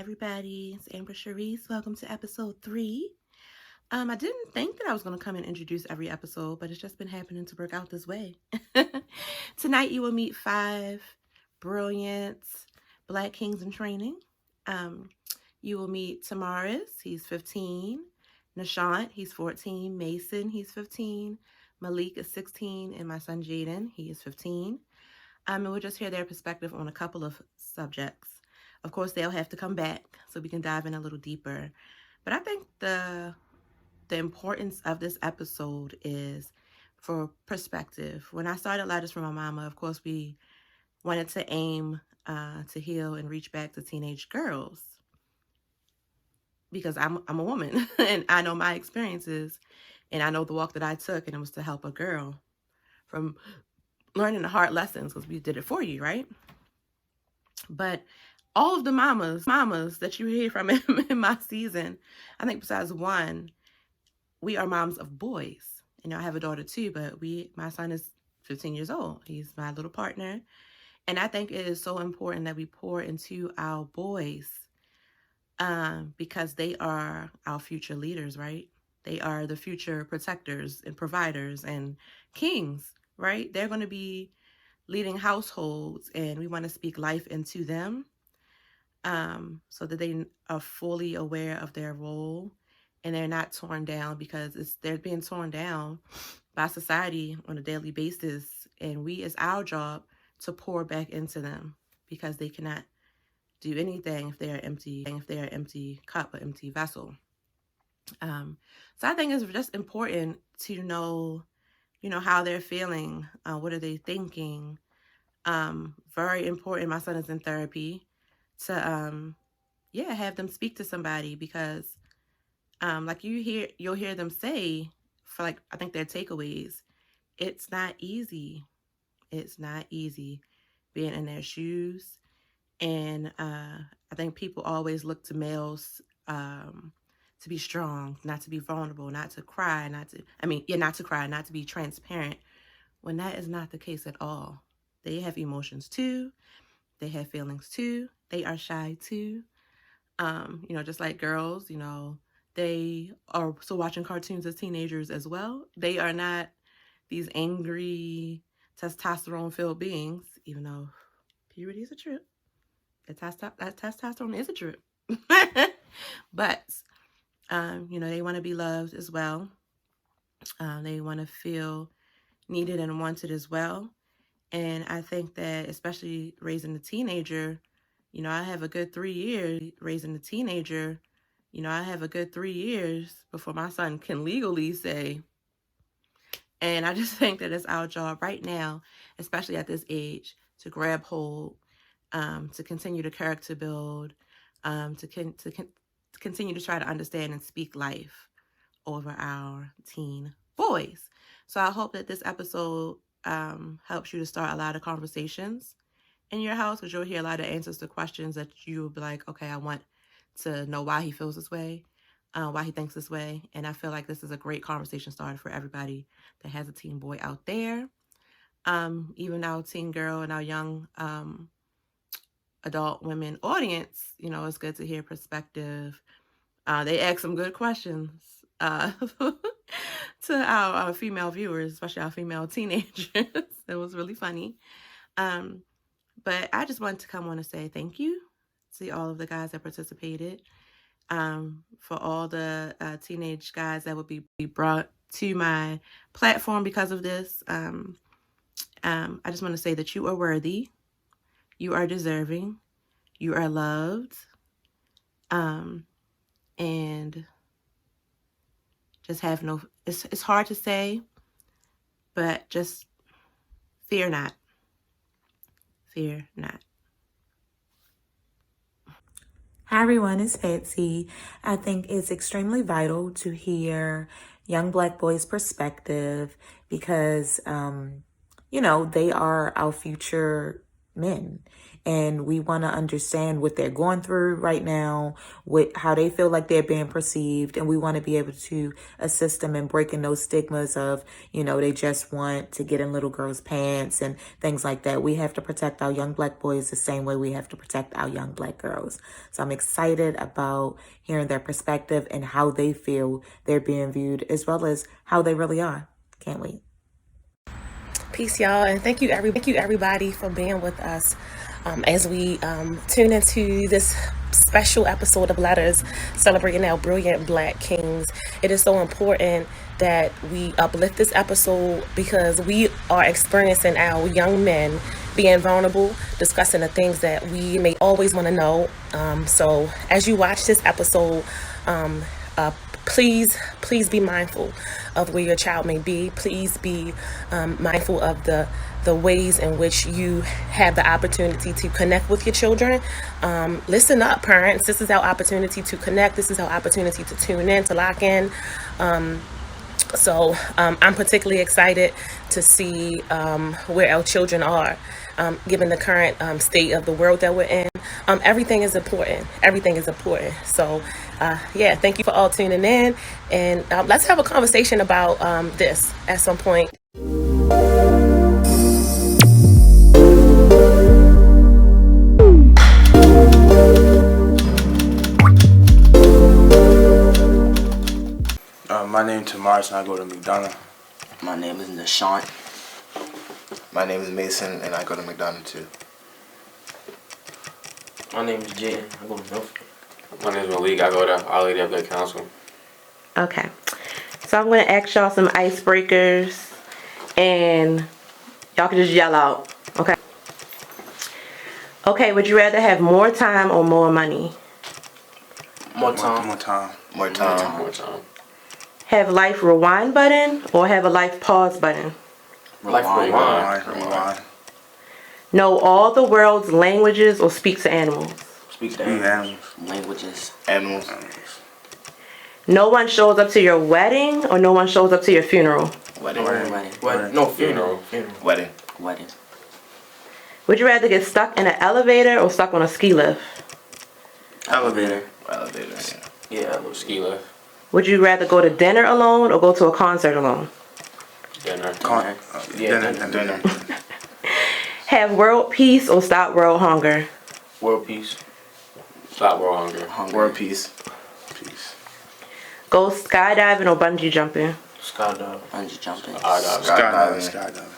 everybody, it's Amber Charisse. Welcome to episode 3. I didn't think that I was going to come and introduce every episode, but it's just been happening to work out this way. Tonight you will meet 5 brilliant Black Kings in Training. You will meet Tamaris, he's 15. Nashant, he's 14. Mason, he's 15. Malik is 16. And my son Jaden, he is 15. And we'll just hear their perspective on a couple of subjects. Of course, they'll have to come back so we can dive in a little deeper. But I think the importance of this episode is for perspective. When I started Letters from My Mama, of course, we wanted to aim to heal and reach back to teenage girls because I'm a woman and I know my experiences and I know the walk that I took, and it was to help a girl from learning the hard lessons because we did it for you, right? But all of the mamas that you hear from in my season, I think besides one, we are moms of boys. You know, I have a daughter too, but my son is 15 years old. He's my little partner. And I think it is so important that we pour into our boys because they are our future leaders, right? They are the future protectors and providers and kings, right? They're going to be leading households, and we want to speak life into them so that they are fully aware of their role and they're not torn down, because they're being torn down by society on a daily basis, and it's our job to pour back into them because they cannot do anything if they're an empty cup or empty vessel. So I think it's just important to know, how they're feeling, what are they thinking. Very important. My son is in therapy to have them speak to somebody, because like you'll hear them say, for like, I think their takeaways, it's not easy. It's not easy being in their shoes. And I think people always look to males to be strong, not to be vulnerable, not to cry, not to cry, not to be transparent, when that is not the case at all. They have emotions too. They have feelings too. They are shy too. Just like girls, they are still watching cartoons as teenagers as well. They are not these angry, testosterone-filled beings, even though puberty is a trip. That testosterone is a trip. But, they want to be loved as well. They want to feel needed and wanted as well. And I think that, especially raising a teenager, I have a good 3 years raising a teenager. I have a good 3 years before my son can legally say. And I just think that it's our job right now, especially at this age, to grab hold, to continue to character build, to continue to try to understand and speak life over our teen boys. So I hope that this episode helps you to start a lot of conversations in your house, because you'll hear a lot of answers to questions that you'll be like, okay, I want to know why he feels this way, why he thinks this way. And I feel like this is a great conversation starter for everybody that has a teen boy out there, even our teen girl and our young adult women audience. It's good to hear perspective. They ask some good questions to our female viewers, especially our female teenagers. It was really funny. But I just wanted to come on and say thank you to all of the guys that participated, for all the teenage guys that would be brought to my platform because of this. I just want to say that you are worthy, you are deserving, you are loved, and just have it's hard to say, but just fear not. Fear not. Hi everyone, it's Patsy. I think it's extremely vital to hear young Black boys' perspective because, they are our future men. And we want to understand what they're going through right now, how they feel like they're being perceived. And we want to be able to assist them in breaking those stigmas of, they just want to get in little girls' pants and things like that. We have to protect our young black boys the same way we have to protect our young black girls. So I'm excited about hearing their perspective and how they feel they're being viewed, as well as how they really are. Can't wait. Peace, y'all, and thank you everybody for being with us as we tune into this special episode of Letters, celebrating our brilliant Black kings. It is so important that we uplift this episode because we are experiencing our young men being vulnerable, discussing the things that we may always want to know. So as you watch this episode, please be mindful of where your child may be. Please be mindful of the ways in which you have the opportunity to connect with your children. Listen up, parents. This is our opportunity to connect. This is our opportunity to tune in, to lock in. So I'm particularly excited to see where our children are, given the current state of the world that we're in. Everything is important. Everything is important. So, thank you for all tuning in. And let's have a conversation about this at some point. My name is Tamaris and I go to McDonough. My name is Nashant. My name is Mason and I go to McDonough too. My name is Jayden. I go to Milford. My name is Malik. I go to Our Lady of Good Counsel. Okay. So I'm going to ask y'all some icebreakers, and y'all can just yell out. Okay. Okay, would you rather have more time or more money? More time. More time. More time. More time. Have life rewind button or have a life pause button? Life rewind. Rewind. Know all the world's languages or speak to animals? Speak to Animals. Languages. Animals. No one shows up to your wedding or no one shows up to your funeral? Wedding. Wedding. No, funeral. Wedding. Wedding. Would you rather get stuck in an elevator or stuck on a ski lift? Elevator. Elevator. Yeah, Ski lift. Would you rather go to dinner alone or go to a concert alone? Dinner. Dinner. Have world peace or stop world hunger? World peace. Stop world hunger. World peace. Peace. Go skydiving or bungee jumping? Skydive. Bungee jumping. Skydiving.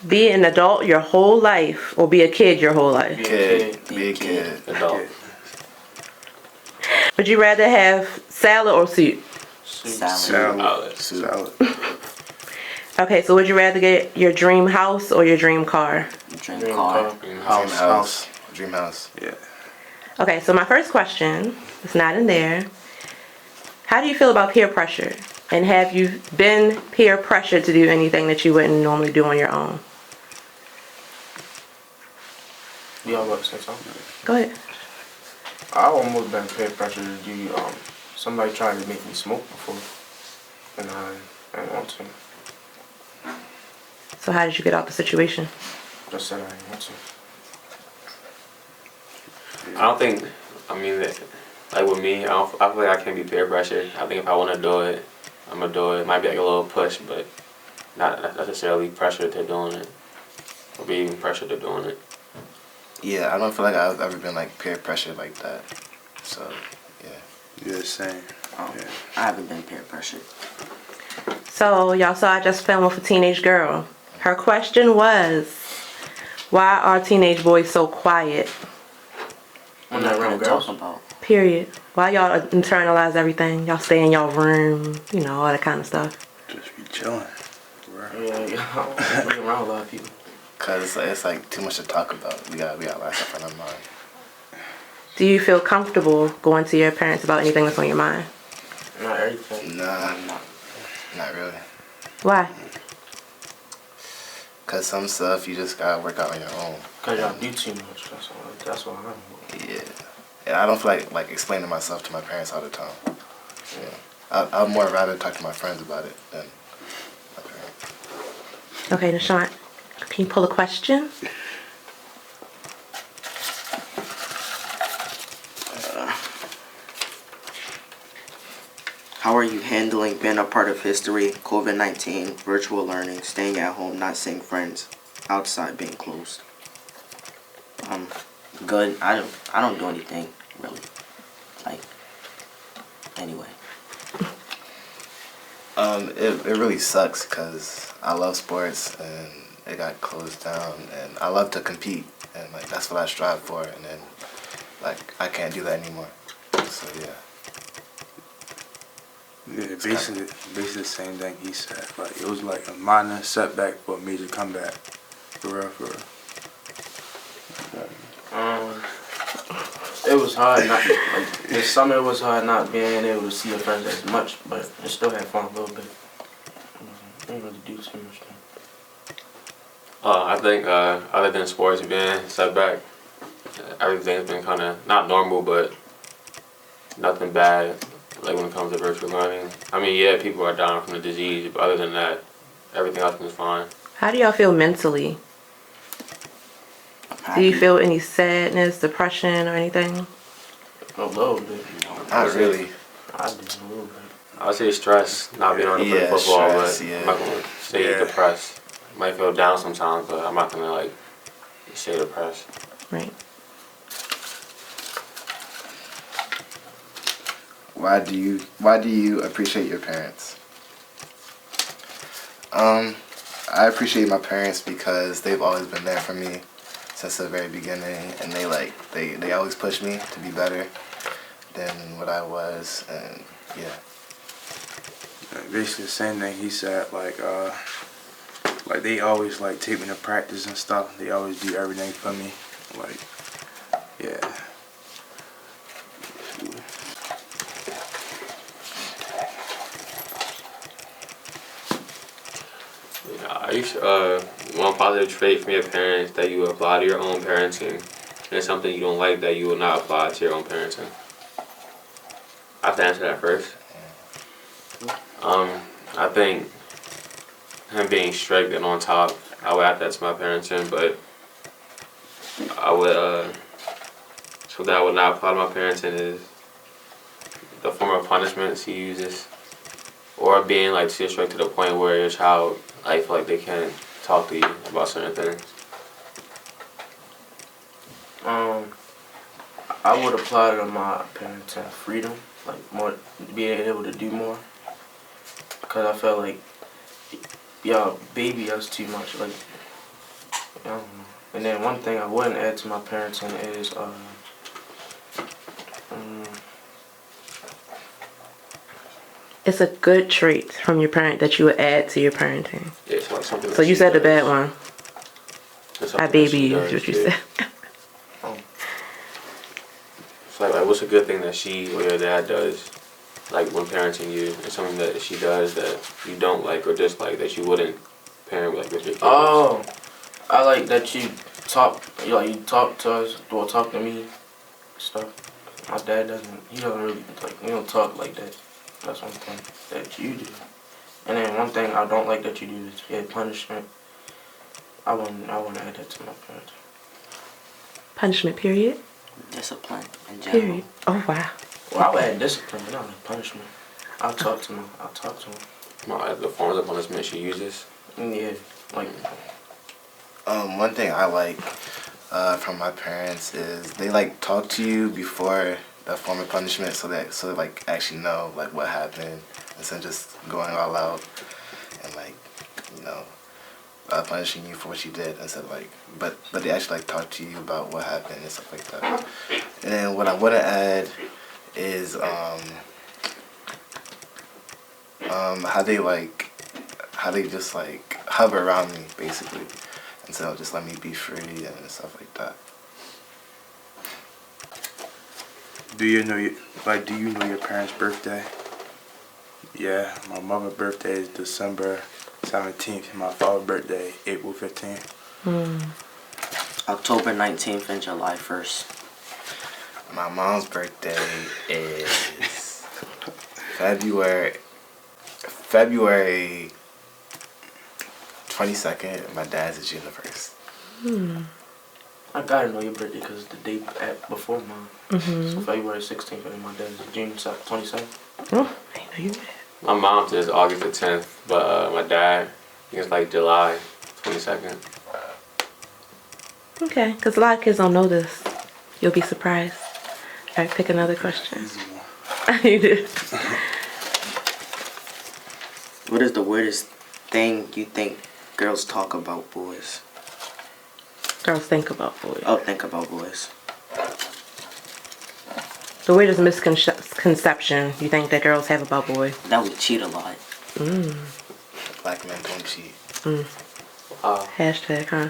Be an adult your whole life or be a kid your whole life? Be a kid. Adult. Would you rather have salad or soup? Salad. Salad. Okay, so would you rather get your dream house or your dream car? Dream car. Dream house. Yeah. Okay, so my first question, it's not in there. How do you feel about peer pressure? And have you been peer pressured to do anything that you wouldn't normally do on your own? Y'all about to say something? Go ahead. I almost been peer pressure to do, somebody tried to make me smoke before. And I didn't want to. So how did you get out the situation? Just said I didn't want to. I don't think, like with me, I feel like I can't be peer pressured. I think if I want to do it, I'm going to do it. It might be like a little push, but not necessarily pressure to doing it. Or being pressured to doing it. Yeah, I don't feel like I've ever been like peer pressured like that. So, yeah. Yeah, same. I haven't been peer pressured. So y'all saw I just filmed with a teenage girl. Her question was, why are teenage boys so quiet? I'm not not gonna real talk girls. about. Period. Why y'all internalize everything? Y'all stay in y'all room, all that kind of stuff. Just be chilling. Yeah, I'm being around a lot of people. Cause it's like too much to talk about. We got a lot of stuff on our mind. Do you feel comfortable going to your parents about anything that's on your mind? Not everything. Nah, not really. Why? Cause some stuff you just gotta work out on your own. Cause y'all do too much. That's why I'm. Yeah. And I don't feel like explaining myself to my parents all the time. Yeah. I'd more rather talk to my friends about it than my parents. Okay, Nashant, can you pull a question? How are you handling being a part of history, COVID-19, virtual learning, staying at home, not seeing friends, outside being closed? Good. I don't do anything really. Like, anyway. It really sucks because I love sports and it got closed down, and I love to compete, and like that's what I strive for, and then like I can't do that anymore. So yeah. Yeah, basically the same thing he said. Like it was like a minor setback for a major comeback. For real, for real. It was hard not like this summer. It was hard not being able to see your friends as much, but I still had fun a little bit. I didn't really do too much. I think other than sports being setback, everything's been kind of not normal, but nothing bad. Like when it comes to virtual learning, I mean, yeah, people are dying from the disease, but other than that, everything else is fine. How do y'all feel mentally? Do you feel any sadness, depression, or anything? A little bit. Not really. I did a little bit. I would say stress, not being able to play Yeah, football, stress, but yeah. I'm not gonna say Yeah. depressed. Might feel down sometimes, but I'm not gonna like say depressed. Right. Why do you appreciate your parents? I appreciate my parents because they've always been there for me since the very beginning, and they always push me to be better than what I was, and yeah. Basically the same thing he said. Like they always like take me to practice and stuff. They always do everything for me. Like, yeah. One positive trait from your parents that you apply to your own parenting, and something you don't like that you will not apply to your own parenting. I have to answer that first. I think him being strict and on top, I would add that to my parenting, but I would something I would not apply to my parenting is the form of punishments he uses, or being like too strict to the point where your child I feel like they can't talk to you about certain things. I would apply to my parenting freedom, like more being able to do more, because I felt like y'all baby us too much. Like, I don't know. And then one thing I wouldn't add to my parenting is It's a good trait from your parent that you would add to your parenting. Yeah, it's like something. So you said the bad one. I baby you, is what you said. It's like what's a good thing that she or your dad does, like when parenting you, and something that she does that you don't like or dislike that you wouldn't parent like with your kids? Oh, I like that you talk to us, or talk to me, stuff. My dad doesn't. He doesn't really like. He don't talk like that. That's one thing that you do. And then one thing I don't like that you do is punishment. I wouldn't add that to my parents. Punishment, period. Discipline in general. Period. Oh, wow. Well, I would add discipline, but not like punishment. I'll talk to him. The forms of punishment she uses. Yeah, like. One thing I like from my parents is they like talk to you before the form of punishment, so they like actually know like what happened instead of just going all out and like punishing you for what you did instead of like but they actually like talk to you about what happened and stuff like that. And then what I want to add is how they just like hover around me basically, and so just let me be free and stuff like that. Do you know your parents' birthday? Yeah, my mother's birthday is December 17th. My father's birthday, April 15th. October 19th and July 1st. My mom's birthday is February 22nd. My dad's is June 1st. I gotta know your birthday because it's the day before mine. So February 16th, and my dad's June 27th. Oh, I know you. My mom's is August the 10th, but my dad, I think it's like July 22nd. Okay, because a lot of kids don't know this. You'll be surprised. All right, pick another question. Easy one. You do. What is the weirdest thing you think girls talk about boys? Girls think about boys. Oh, think about boys. The weirdest misconception you think that girls have about boys? That we cheat a lot. Black men don't cheat. Hashtag, huh?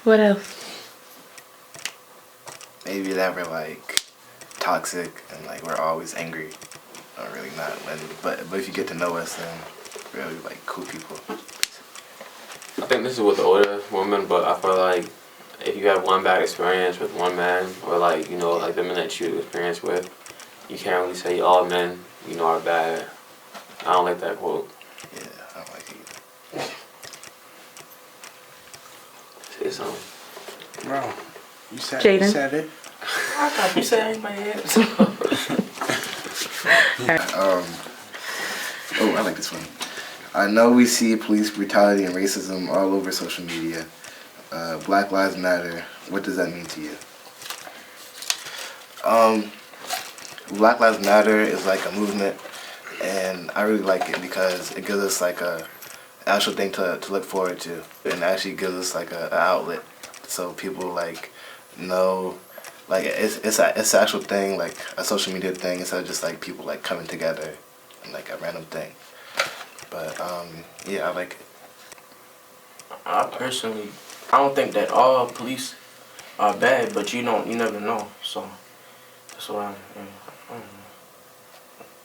What else? Maybe that we're like toxic and like we're always angry. Or really not. But if you get to know us, then we're really like cool people. I think this is with older women, but I feel like if you have one bad experience with one man, or like, you know, like the men that you experience with, you can't really say all men, you know, are bad. I don't like that quote. Yeah, I don't like it either. Say something. Bro, you said Jaden? it. I thought you said anybody else. Oh, I like this one. I know we see police brutality and racism all over social media. Black Lives Matter. What does that mean to you? Black Lives Matter is like a movement, and I really like it because it gives us like a actual thing to look forward to, and actually gives us like a outlet, so people like know, like it's an actual thing, like a social media thing, instead of just like people like coming together and like a random thing. But yeah, I like it. I personally, I don't think that all police are bad, but you never know. So that's why I don't know.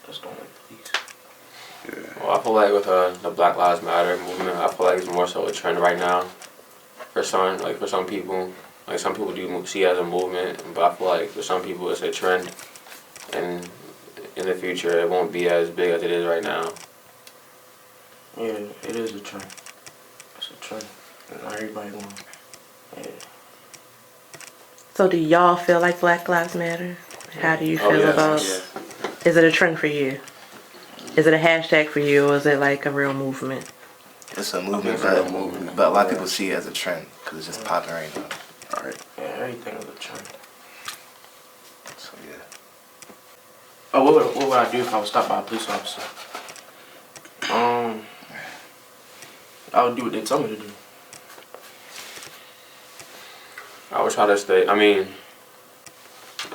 Just don't like police. Well, I feel like with the Black Lives Matter movement, I feel like it's more so a trend right now. For some people, like some people do see it as a movement, but I feel like for some people it's a trend, and in the future it won't be as big as it is right now. Yeah, it is a trend. It's a trend. Not everybody wants. Yeah. So do y'all feel like Black Lives Matter? How do you feel yes, about? yes. Is it a trend for you? Is it a hashtag for you, or is it like a real movement? It's a movement, It's a real movement. but a lot of people see it as a trend because it's just popping right now. All right. Yeah, everything is a trend. So yeah. Oh, what would I do if I was stopped by a police officer? I would do what they told me to do. I would try to stay. I mean,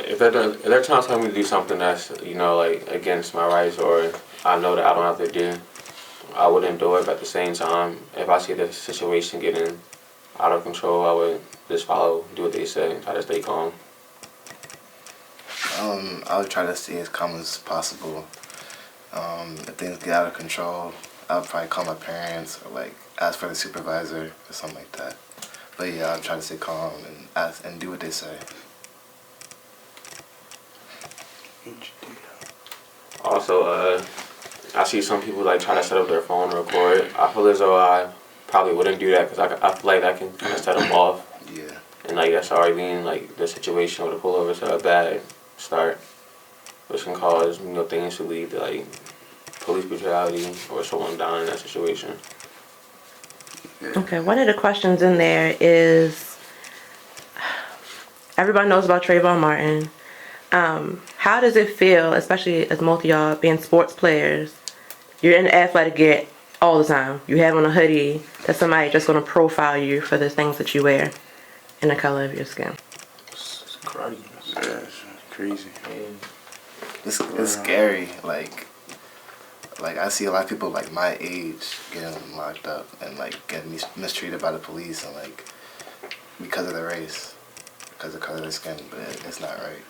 if they're trying to tell me to do something that's, you know, like against my rights, or I know that I don't have to do, I wouldn't do it. But at the same time, if I see the situation getting out of control, I would just do what they say, and try to stay calm. I would try to stay as calm as possible. If things get out of control, I would probably call my parents or like ask for the supervisor or something like that. But yeah, I'll try to stay calm and ask and do what they say. Also, I see some people like try to set up their phone and record. I feel as though I probably wouldn't do that because I feel like that can kind of set them off. Yeah. And like that's already being like the situation with the pullovers to a bad start, which can cause, you know, things to lead to like police brutality or someone dying in that situation. Okay, one of the questions in there is, everybody knows about Trayvon Martin. How does it feel, especially as most of y'all being sports players, you're in the athletic gear all the time. You have on a hoodie that somebody just going to profile you for the things that you wear and the color of your skin. It's karate. Yeah, it's crazy. Yeah. It's scary. Like I see a lot of people like my age getting locked up and like getting mistreated by the police and like because of their race, because of the color of their skin, but it's not right.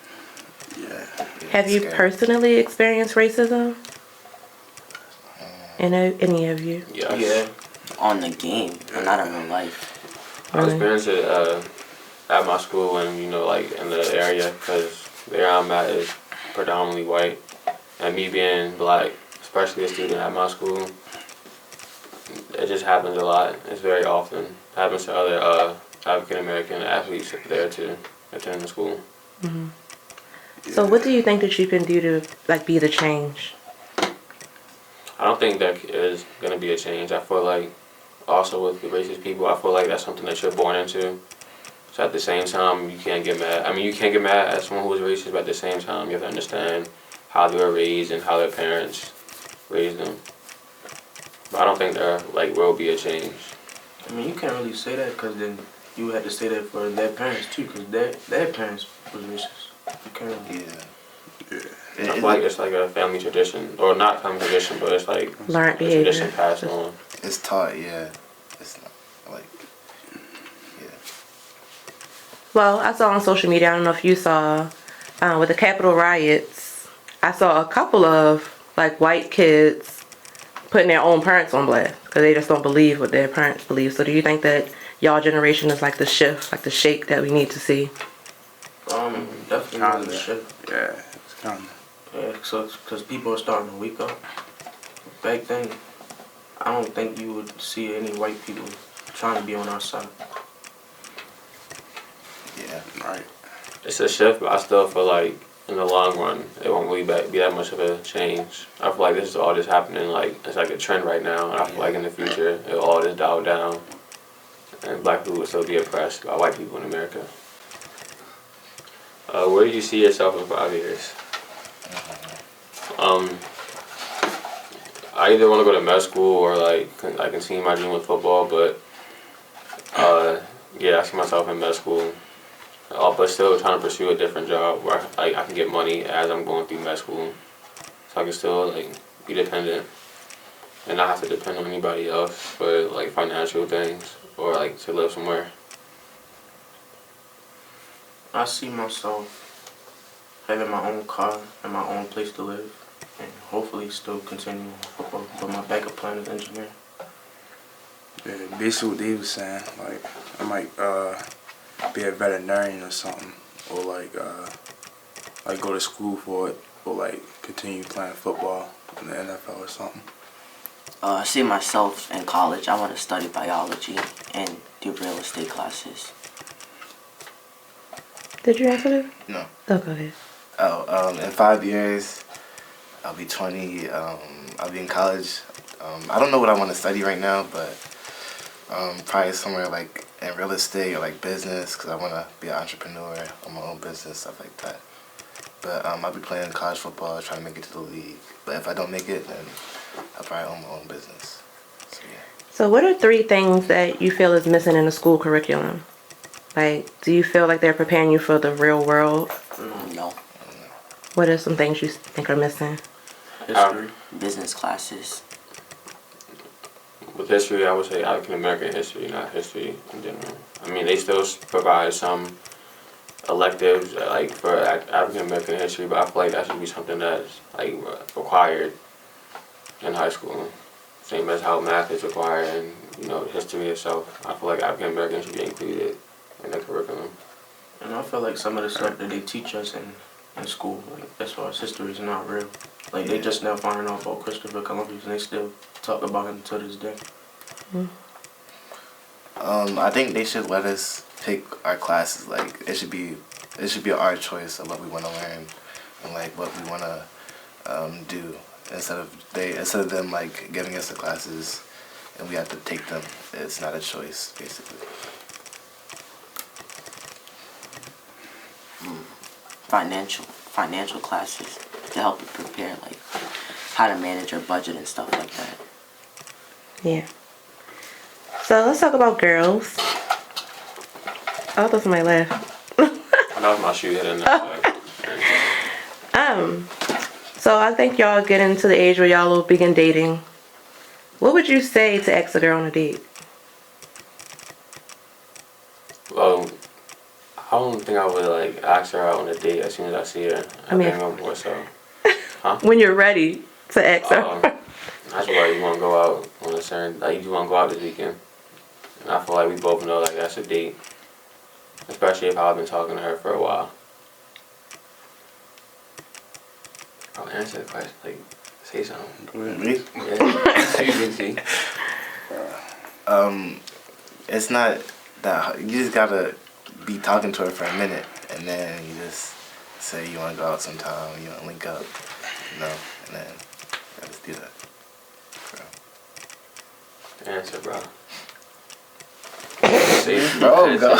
Yeah. Have you personally experienced racism? Any of you? Yes. Yeah. On the game, but not in real life. I experienced it at my school and, you know, like in the area, because the area I'm at is predominantly white, and me being black, especially a student at my school, it just happens a lot. It's very often. It happens to other African American athletes there too, attending the school. Mm-hmm. So what do you think that you can do to like be the change? I don't think that is gonna be a change. I feel like also with the racist people, I feel like that's something that you're born into. So at the same time, you can't get mad. I mean, you can't get mad at someone who is racist, but at the same time, you have to understand how they were raised and how their parents raised them. But I don't think there like will be a change. I mean, you can't really say that because then you had to say that for their parents too, because their parents was racist. You can't really. Yeah. I feel like it's like a family tradition, or not family tradition, but it's like Learned a behavior. tradition passed on. It's taught, yeah. It's not like, yeah. Well, I saw on social media, I don't know if you saw, with the Capitol riots, I saw a couple of like white kids putting their own parents on blast because they just don't believe what their parents believe. So do you think that y'all generation is like the shift, like the shake that we need to see? Definitely not the shift. Yeah, it's kind of. Yeah, so because people are starting to wake up. Back then, I don't think you would see any white people trying to be on our side. Yeah. Right. It's a shift, but I still feel like in the long run, it won't really be that much of a change. I feel like this is all just happening, like, it's like a trend right now, and I feel like in the future, it'll all just dial down, and black people will still be oppressed by white people in America. Where do you see yourself in 5 years? I either want to go to med school or like I continue my dream with football, but yeah, I see myself in med school. But still trying to pursue a different job where I can get money as I'm going through med school, so I can still like be dependent and not have to depend on anybody else for like financial things or like to live somewhere. I see myself having my own car and my own place to live, and hopefully still continuing football. But my backup plan is engineering. Yeah, basically what they was saying, like I might be a veterinarian or something, or like go to school for it, or like continue playing football in the NFL or something. I see myself in college. I want to study biology and do real estate classes. Did you answer that? No. Oh, go ahead. In 5 years, I'll be 20. I'll be in college. I don't know what I want to study right now, but probably somewhere like in real estate or like business, because I want to be an entrepreneur on my own business, stuff like that. But I'll be playing college football, trying to make it to the league. But if I don't make it, then I'll probably own my own business. So yeah. So what are 3 things that you feel is missing in the school curriculum? Like, do you feel like they're preparing you for the real world? No. What are some things you think are missing? History. Business classes. With history, I would say African American history, not history in general. I mean, they still provide some electives like for African American history, but I feel like that should be something that's like required in high school. Same as how math is required and, you know, history itself. I feel like African American should be included in the curriculum. And I feel like some of the stuff that they teach us in school, like as far as history, is not real. Like they just now finding out about Christopher Columbus, and they still talk about him to this day. I think they should let us pick our classes. Like it should be our choice of what we want to learn and like what we want to do instead of them like giving us the classes and we have to take them. It's not a choice, basically. Financial classes to help you prepare, like how to manage your budget and stuff like that. Yeah. So let's talk about girls. Oh, that's my laugh. That was my shoe hitting that. So I think y'all get into the age where y'all will begin dating. What would you say to ask a girl on a date? Well, I don't think I would like ask her out on a date as soon as I see her. I mean, think I'm more so. Huh? When you're ready to ask her. That's why you want to go out on a certain, like you want to go out this weekend. And I feel like we both know like that's a date. Especially if I've been talking to her for a while. I'll answer the question, like say something. Me? Yeah, you can see. It's not that you just gotta be talking to her for a minute, and then you just say you want to go out sometime, you want to link up, and then I just do that. Answer, bro. Bro, go.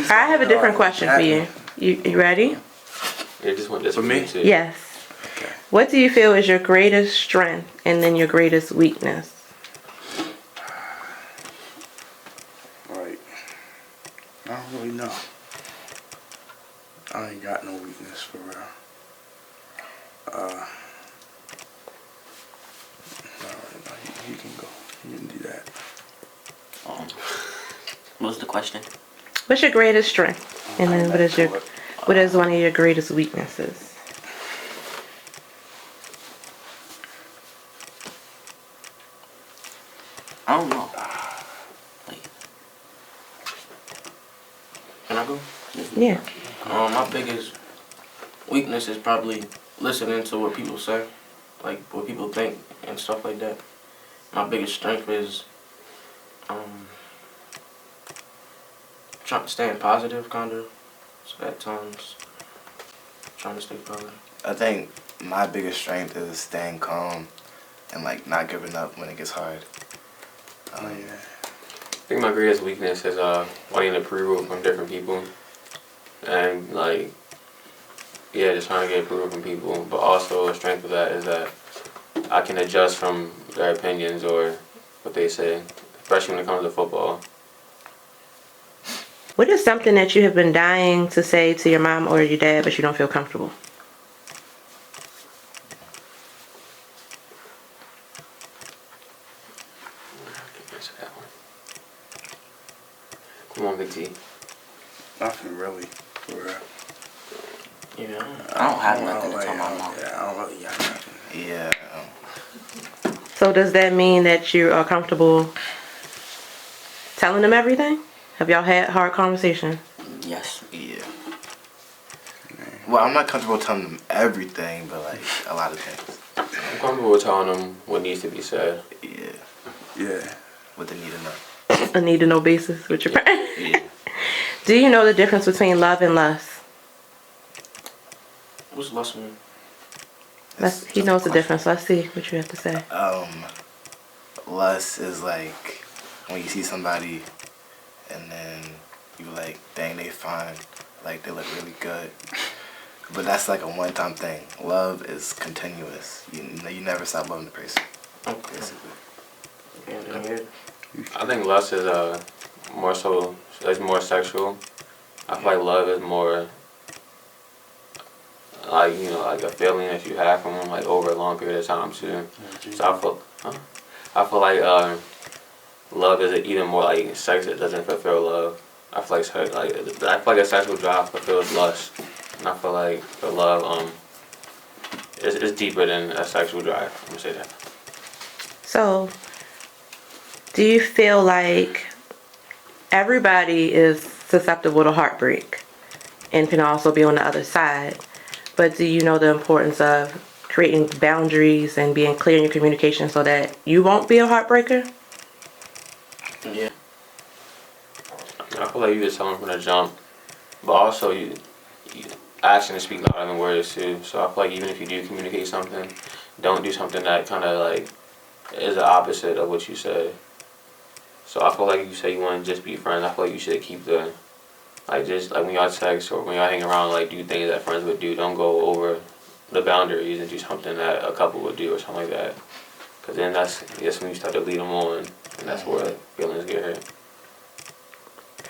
I have a different question for you. You ready? Yeah, just want this For me? too. Yes. Okay. What do you feel is your greatest strength and then your greatest weakness? Right. I don't really know. I ain't got no weakness for real. No, you can go. You can do that. What was the question? What's your greatest strength? And then what is one of your greatest weaknesses? I don't know. Wait. Can I go? Yeah. My biggest weakness is probably listening to what people say, like what people think and stuff like that. My biggest strength is staying positive, kind of. So at times, trying to stay positive. I think my biggest strength is staying calm and like not giving up when it gets hard. Yeah. I think my greatest weakness is wanting approval from different people, and like, yeah, just trying to get approval from people. But also a strength of that is that I can adjust from their opinions or what they say, especially when it comes to football. What is something that you have been dying to say to your mom or your dad, but you don't feel comfortable? Come on, Big T. Nothing really for real. Yeah. I don't have nothing to tell my mom. Yeah, I don't really got nothing. Yeah. So does that mean that you are comfortable telling them everything? Have y'all had hard conversations? Yes. Yeah. Well, I'm not comfortable telling them everything, but like a lot of things. I'm comfortable with telling them what needs to be said. Yeah. Yeah. What they need to know. A need to know basis with your parents. Yeah. Do you know the difference between love and lust? What's lust mean? He knows the difference. Let's see what you have to say. Lust is like when you see somebody and then you like, dang, they fine, like they look really good. But that's like a one-time thing. Love is continuous. You never stop loving the person. Okay. Basically. I think lust is more so, it's more sexual. I feel like love is more like, you know, like a feeling that you have from them like over a long period of time too. So I feel like love is even more like sex that doesn't fulfill love. I feel like a sexual drive fulfills lust, and I feel like the love is deeper than a sexual drive. I'm gonna say that. So, do you feel like everybody is susceptible to heartbreak and can also be on the other side? But do you know the importance of creating boundaries and being clear in your communication so that you won't be a heartbreaker? Yeah. I feel like you just tell them from the jump, but also you actions speak louder than words too. So I feel like even if you do communicate something, don't do something that kind of like is the opposite of what you said. So I feel like you say you want to just be friends. I feel like you should keep the like just like when y'all text or when y'all hang around, like do things that friends would do. Don't go over the boundaries and do something that a couple would do or something like that. Cause then that's when you start to lead them on, and that's where feelings get hurt.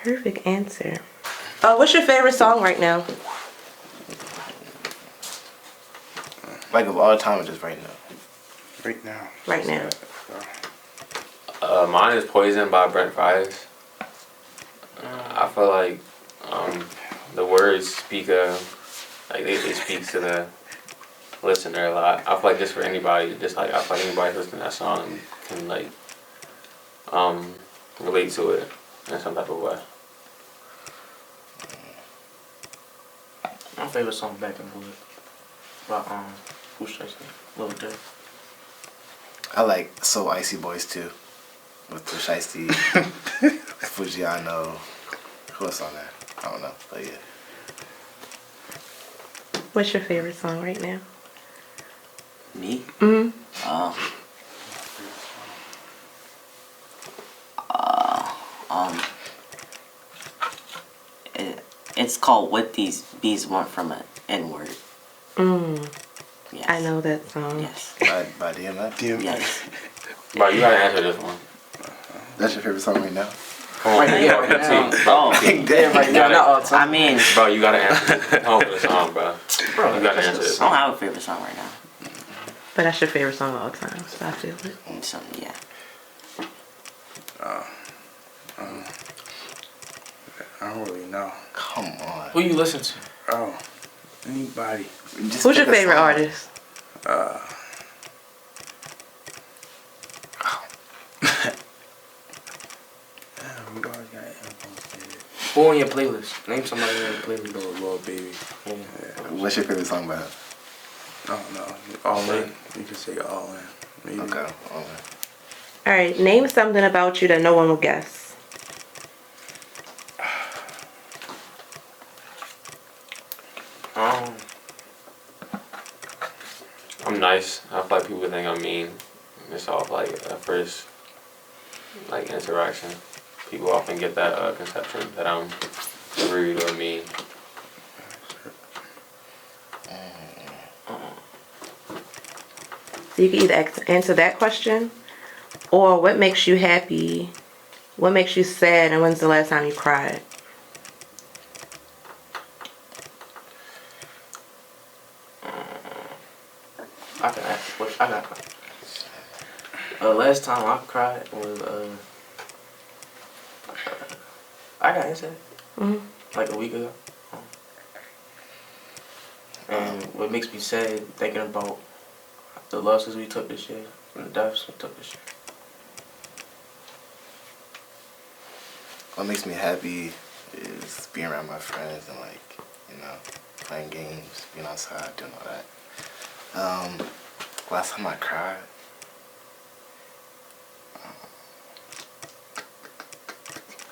Perfect answer. What's your favorite song right now? Like of all time or just right now? Right now. Right now. Mine is Poison by Brent Fries. I feel like the words speak like they speak to the listener a lot. I feel like just for anybody, just like I feel like anybody listening to that song can like relate to it in some type of way. My favorite song, Back and Forth, by who's Lil Durk. I like So Icy Boys too. with the Shiesty, Fujiano. Who else on there? I don't know, but yeah. What's your favorite song right now? Me? Mm-hmm. It's called What These Bees Want from an N-Word. Yes. I know that song. Yes. By DMF? Yes. Bro, you gotta answer this one. That's your favorite song right now? Come on, Right you now, gotta right now. answer. Oh, Damn, Right now, not all the I time. mean, Bro, you gotta answer. Come on for the song, bro. You gotta answer this. I don't have a favorite song right now. But that's your favorite song of all time, so I feel it. Yeah. I don't really know. Come on. Who you listen to? Oh, anybody. Just Who's your pick a favorite song. artist? We always got influence. Who on your playlist? Name somebody on your playlist. Little baby. Yeah. What's your favorite song by him? I don't know. All in. You can say all in. Maybe. Okay. All right, name something about you that no one will guess. I'm nice. I feel like people think I'm mean. It's off like a first like interaction. People often get that conception that I'm rude or mean. So you can either answer that question, or what makes you happy, what makes you sad, and when's the last time you cried? I can ask. What I got? Last time I cried was I got answered like a week ago. And what makes me sad thinking about the losses we took this year and the deaths we took this year. What makes me happy is being around my friends and like, playing games, being outside, doing all that. Last time I cried,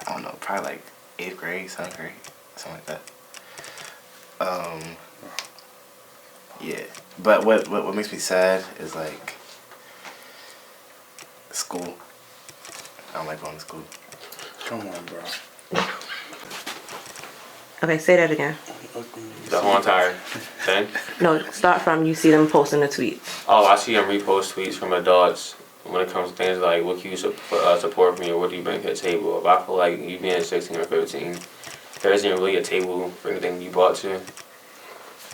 I don't know, probably like 8th grade, 7th grade, something like that. Yeah, but what makes me sad is like school. I don't like going to school. Come on, bro. Okay, say that again. The whole entire thing. No, start from you see them posting the tweets. Oh, I see them repost tweets from adults when it comes to things like what can you support from me or what do you bring to the table. If I feel like you being 16 or 15, there isn't really a table for anything you brought to.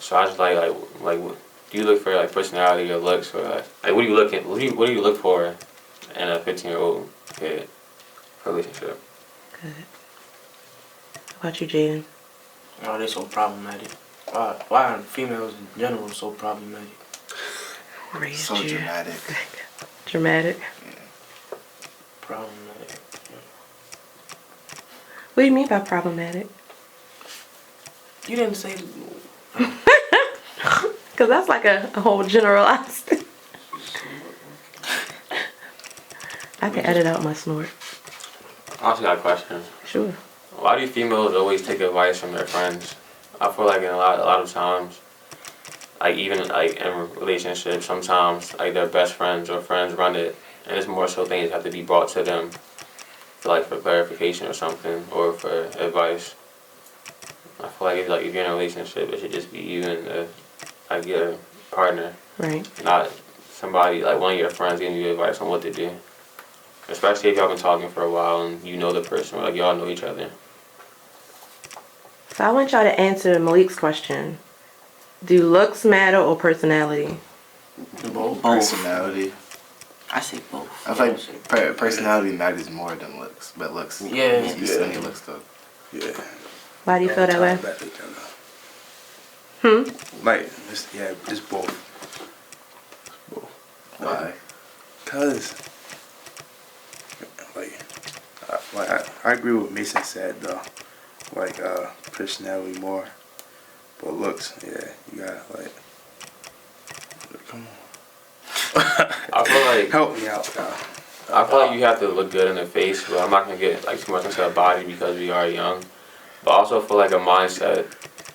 So I just like do you look for like personality or looks or like what do you look at? What do you look for in a 15-year-old kid relationship? Good. How about you, Jaden? Oh, they so problematic. Why are females in general so problematic? Raised So you. dramatic. Dramatic. Problematic. What do you mean by problematic? You didn't say. Because that's like a whole generalized. I can edit out my snort. I also got a question. Sure. Why do females always take advice from their friends? I feel like in a lot of times, like even like in relationships, sometimes like their best friends or friends run it, and it's more so things have to be brought to them, for clarification or something, or for advice. I feel like if you're in a relationship, it should just be you and your partner, Right. not somebody like one of your friends giving you advice on what to do. Especially if y'all been talking for a while and you know the person, or like y'all know each other. So I want y'all to answer Malik's question. Do looks matter or personality? Both. Personality. I say both. I feel like personality matters more than looks, but looks. Yeah. You still need looks though. Yeah. Why do you feel that way? Like, it's both. Why? Cause, I agree with Mason said though. Personality more, but looks, yeah, you gotta come on. I feel like Help me out, I feel like you have to look good in the face, but I'm not gonna get like too much into the body because we are young. But I also feel like a mindset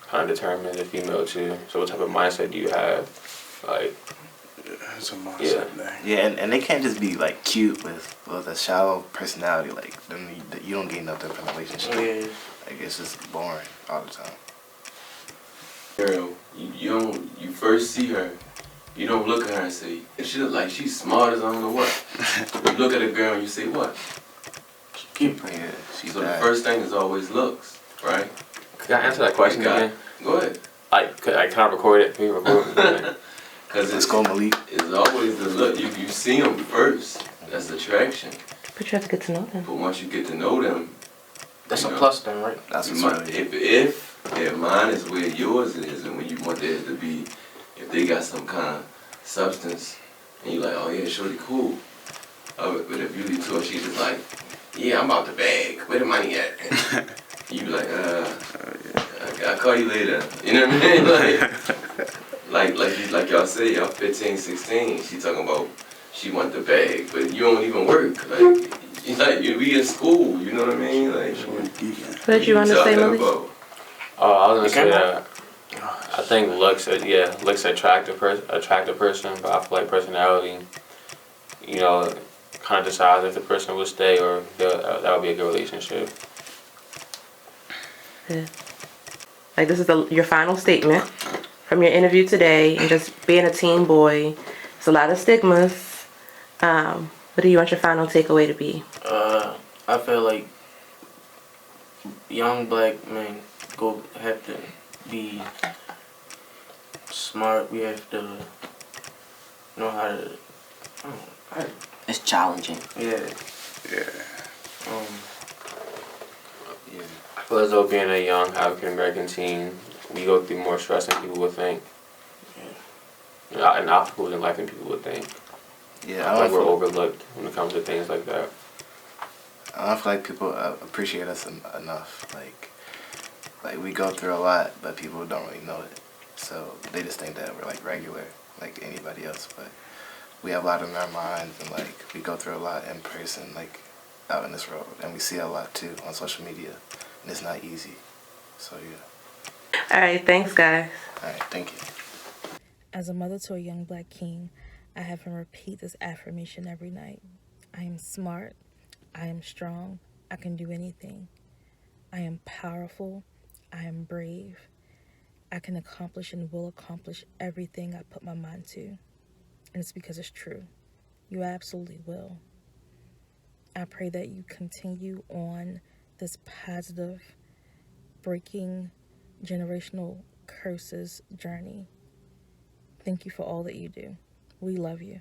kind of determines a female too. So what type of mindset do you have? Like, It's a mindset Yeah. thing. Yeah, and they can't just be like cute with a shallow personality. Like then you don't gain nothing from the relationship. Yeah. Like it's just boring all the time. Girl, you first see her, you don't look at her and say, she look like she's smart as I don't know what. You look at a girl and you say what? Cute. Yeah, she's So the bad. first thing is always looks, right? can I answer that question again? Go ahead. Like, can I record it? Can you record it? Because Let's go, Malik. it's always the look. You see them first. That's attraction. But you have to get to know them. But once you get to know them, That's you a know, plus then, right? That's you what's might, really. if their mind is where yours is, and when you want theirs to be, if they got some kind of substance, and you like, oh yeah, shorty cool. But if you leave to her, she's just like, yeah, I'm about to bag. Where the money at? You be like, I'll call you later. You know what I mean? Like y'all say, y'all 15, 16. She talking about she want the bag, but you don't even work. We in school. You know what I mean? Like, What you want to say, Malik? about? Oh, I was gonna say Okay. that. I think looks attract a person, but I feel like personality, kind of decides if the person will stay or that would be a good relationship. Yeah. Like this is your final statement from your interview today, and just being a teen boy. It's a lot of stigmas. What do you want your final takeaway to be? I feel like young black men have to be smart. We have to know how to. It's challenging. Yeah. Yeah. I feel as though being a young African American teen, we go through more stress than people would think. And obstacles in life than people would think. Yeah, I feel like we're overlooked when it comes to things like that. I don't feel like people appreciate us enough. Like we go through a lot, but people don't really know it. So they just think that we're like regular, like anybody else. But we have a lot in our minds, and like we go through a lot in person, like out in this world, and we see a lot too on social media, and it's not easy. So yeah. All right, thanks, guys. All right, thank you. As a mother to a young black king, I have him repeat this affirmation every night. I am smart. I am strong. I can do anything. I am powerful. I am brave. I can accomplish and will accomplish everything I put my mind to. And it's because it's true. You absolutely will. I pray that you continue on this positive, breaking generational curses journey. Thank you for all that you do. We love you.